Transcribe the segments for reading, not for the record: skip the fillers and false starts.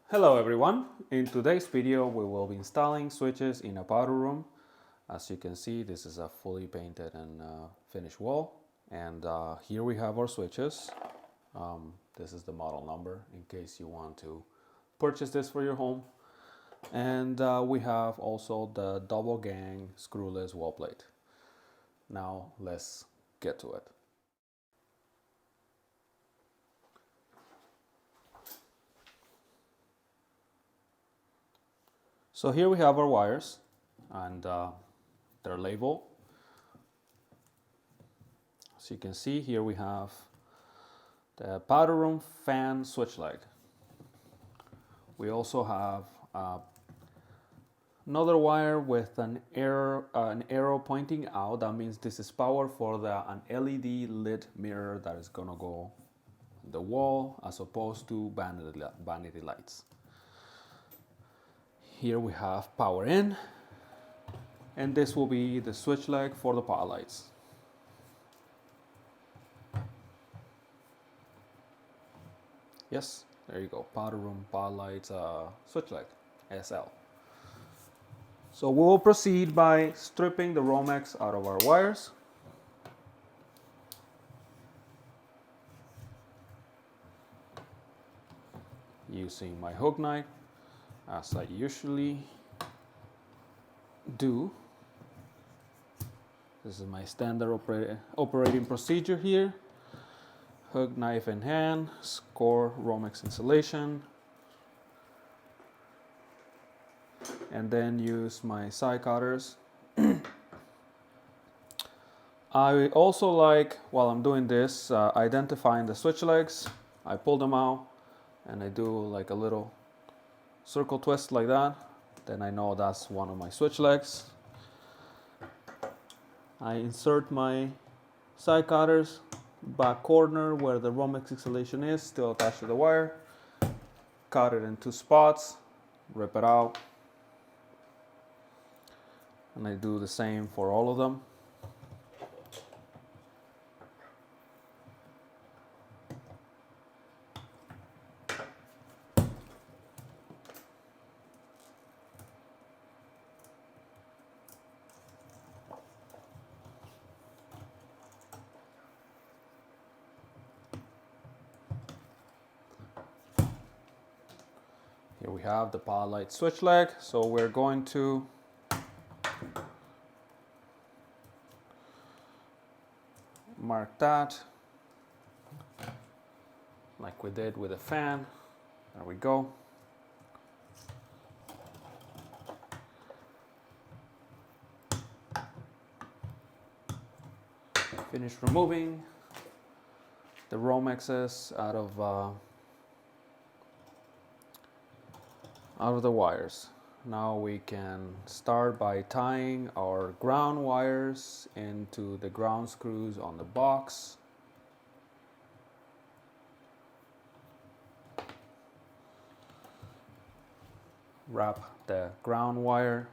Hello everyone, in today's video we will be installing switches in a powder room. As you can see, this is a fully painted and finished wall, and here we have our switches. This is the model number in case you want to purchase this for your home, and we have also the double gang screwless wall plate. Now let's get to it. So here we have our wires and their label. As you can see, here we have the powder room fan switch leg. We also have another wire with an arrow pointing out. That means this is power for an LED lit mirror that is gonna go on the wall as opposed to vanity lights. Here we have power in, and this will be the switch leg for the power lights. Yes, there you go, powder room power lights switch leg, SL. So we will proceed by stripping the Romex out of our wires. Using my hook knife, as I usually do. This is my standard operating procedure here. Hook knife in hand, score Romex insulation, and then use my side cutters. I also like, while I'm doing this, identifying the switch legs. I pull them out and I do like a little circle twist like that. Then I know that's one of my switch legs. I insert my side cutters back corner where the Romex insulation is still attached to the wire. Cut it in two spots, rip it out, and I do the same for all of them. Here we have the power light switch leg, so we're going to mark that like we did with the fan. There we go. Finish removing the Romexes out of the wires. Now we can start by tying our ground wires into the ground screws on the box. Wrap the ground wire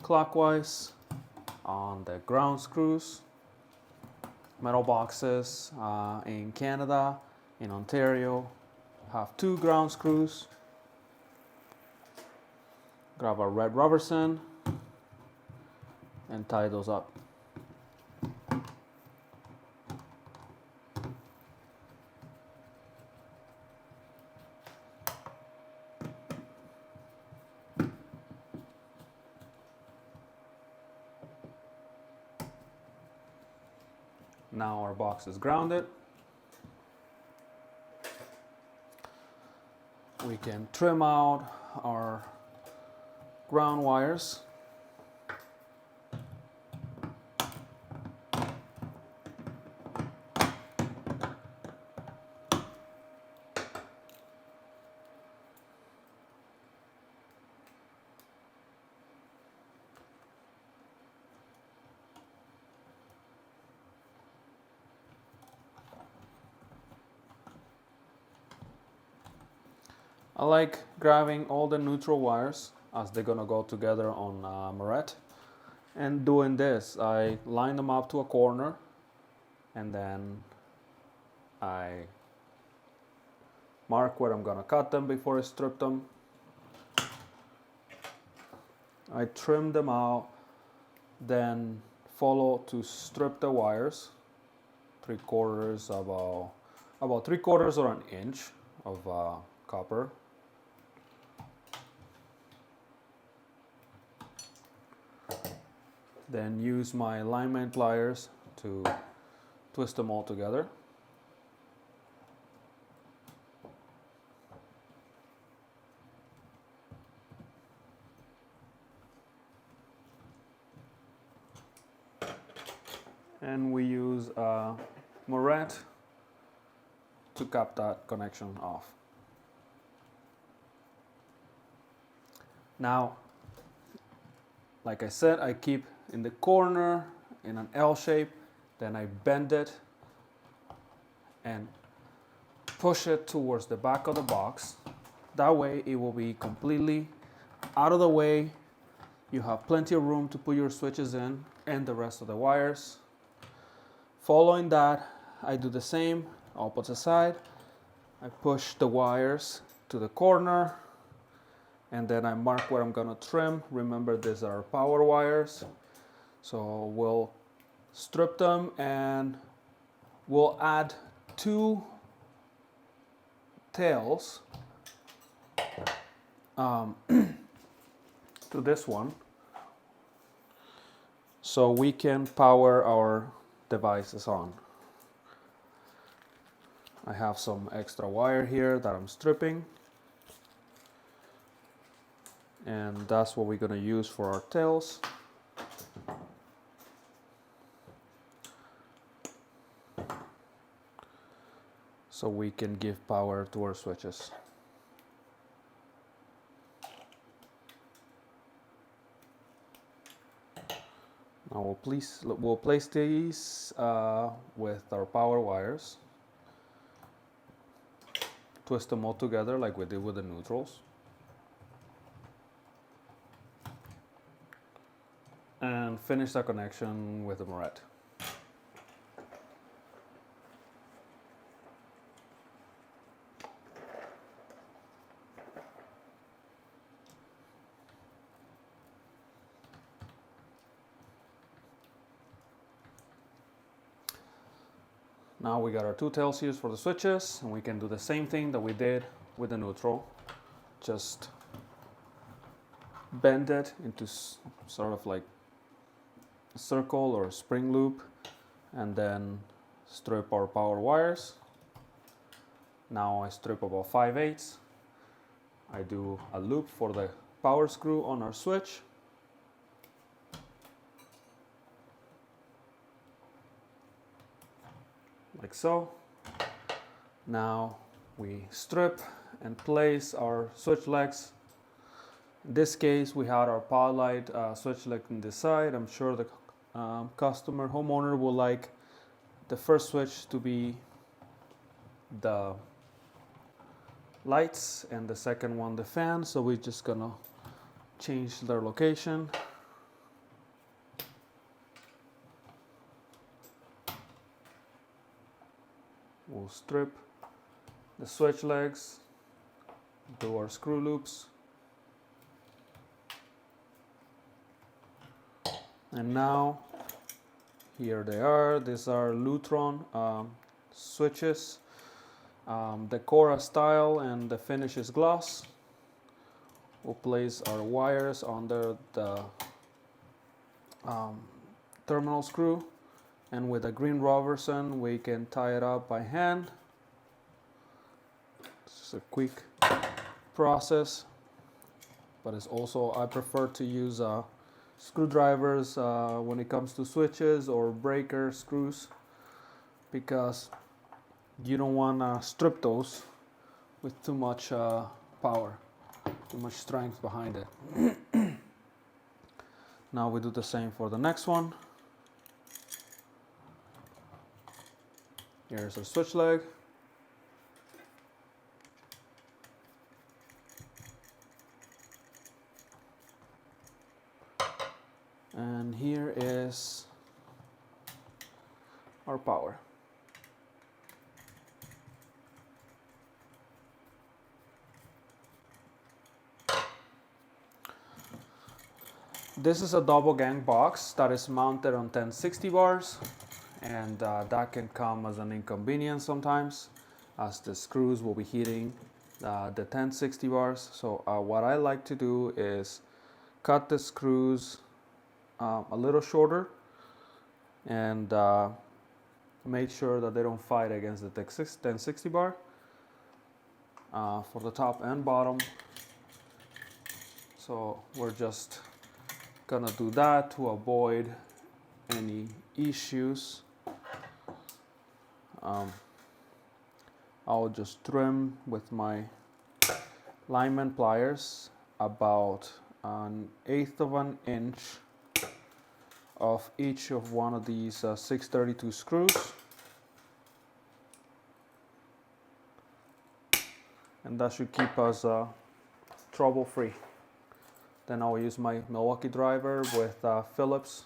clockwise on the ground screws. Metal boxes in Canada, in Ontario, have 2 ground screws. Grab our red rubber sand and tie those up. Now our box is grounded. We can trim out our ground wires. I like grabbing all the neutral wires as they're gonna go together on Moret. And doing this, I line them up to a corner and then I mark where I'm gonna cut them before I strip them. I trim them out, then follow to strip the wires, 3/4 about 3/4 or an inch of copper. Then use my alignment pliers to twist them all together. And we use a moret to cap that connection off. Now, like I said, I keep in the corner in an L shape, then I bend it and push it towards the back of the box. That way it will be completely out of the way. You have plenty of room to put your switches in and the rest of the wires. Following that, I do the same, opposite side. I push the wires to the corner and then I mark where I'm gonna trim. Remember, these are power wires. So we'll strip them and we'll add 2 tails to this one so we can power our devices on. I have some extra wire here that I'm stripping, and that's what we're going to use for our tails. So we can give power to our switches. Now we'll place these with our power wires. Twist them all together like we did with the neutrals. And finish the connection with the moret. Now we got our 2 tails used for the switches, and we can do the same thing that we did with the neutral. Just bend it into sort of like a circle or a spring loop, and then strip our power wires. Now I strip about 5/8. I do a loop for the power screw on our switch. Like so. Now we strip and place our switch legs. In this case, we had our power light switch leg on this side. I'm sure the homeowner will like the first switch to be the lights and the second one the fan. So we're just gonna change their location. We'll strip the switch legs, do our screw loops, and now here they are. These are Lutron switches. The Cora style and the finish is gloss. We'll place our wires under the terminal screw. And with a green Robertson, we can tie it up by hand. It's a quick process, but it's also, I prefer to use screwdrivers when it comes to switches or breaker screws, because you don't want to strip those with too much power, too much strength behind it. Now we do the same for the next one. Here's our switch leg. And here is our power. This is a double gang box that is mounted on 1060 bars, and that can come as an inconvenience sometimes, as the screws will be hitting the 1060 bars. So what I like to do is cut the screws a little shorter and make sure that they don't fight against the 1060 bar for the top and bottom. So we're just gonna do that to avoid any issues. I'll just trim with my lineman pliers about 1/8 of an inch of each of one of these 632 screws, and that should keep us trouble free. Then I'll use my Milwaukee driver with Phillips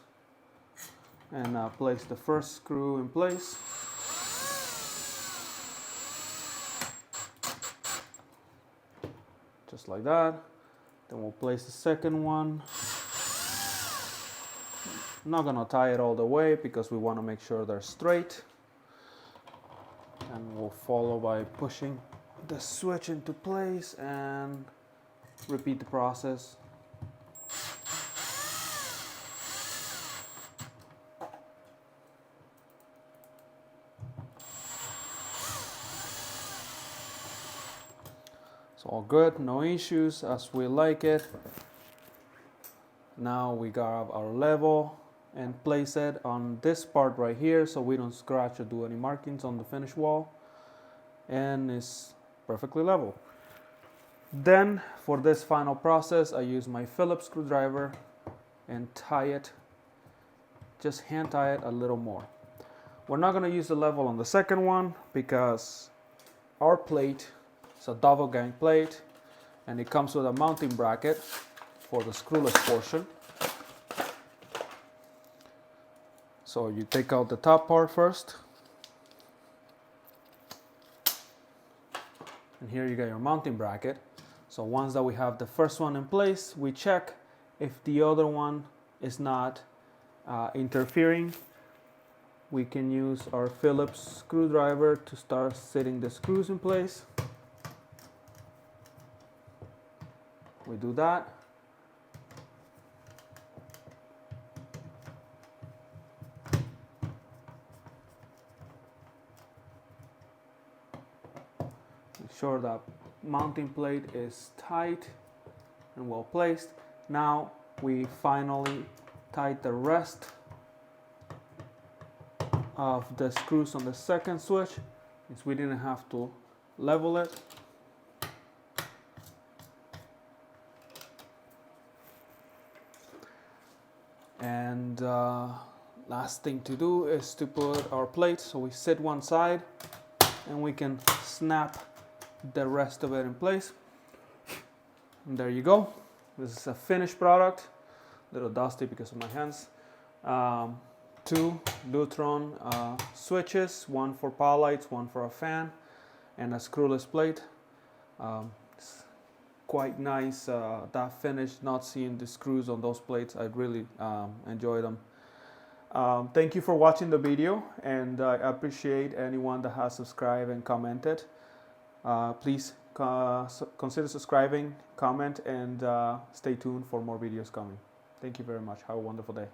and place the first screw in place. Just like that. Then we'll place the second one. I'm not gonna tie it all the way because we want to make sure they're straight. And we'll follow by pushing the switch into place and repeat the process. It's all good, no issues, as we like it. Now we grab our level and place it on this part right here so we don't scratch or do any markings on the finished wall, and it's perfectly level. Then for this final process I use my Phillips screwdriver and tie it, just hand tie it a little more. We're not going to use the level on the second one because our plate is a double gang plate and it comes with a mounting bracket for the screwless portion. So you take out the top part first, and here you get your mounting bracket. So once that we have the first one in place, we check if the other one is not interfering. We can use our Phillips screwdriver to start setting the screws in place. We do that. Make sure that mounting plate is tight and well placed. Now we finally tight the rest of the screws on the second switch, since we didn't have to level it. And last thing to do is to put our plate, so we sit one side and we can snap the rest of it in place. And there you go. This is a finished product, a little dusty because of my hands. 2 Lutron switches, one for power lights, one for a fan, and a screwless plate. It's quite nice, that finish, not seeing the screws on those plates. I really enjoy them. Thank you for watching the video, and I appreciate anyone that has subscribed and commented. Please consider subscribing, comment, and stay tuned for more videos coming. Thank you very much. Have a wonderful day.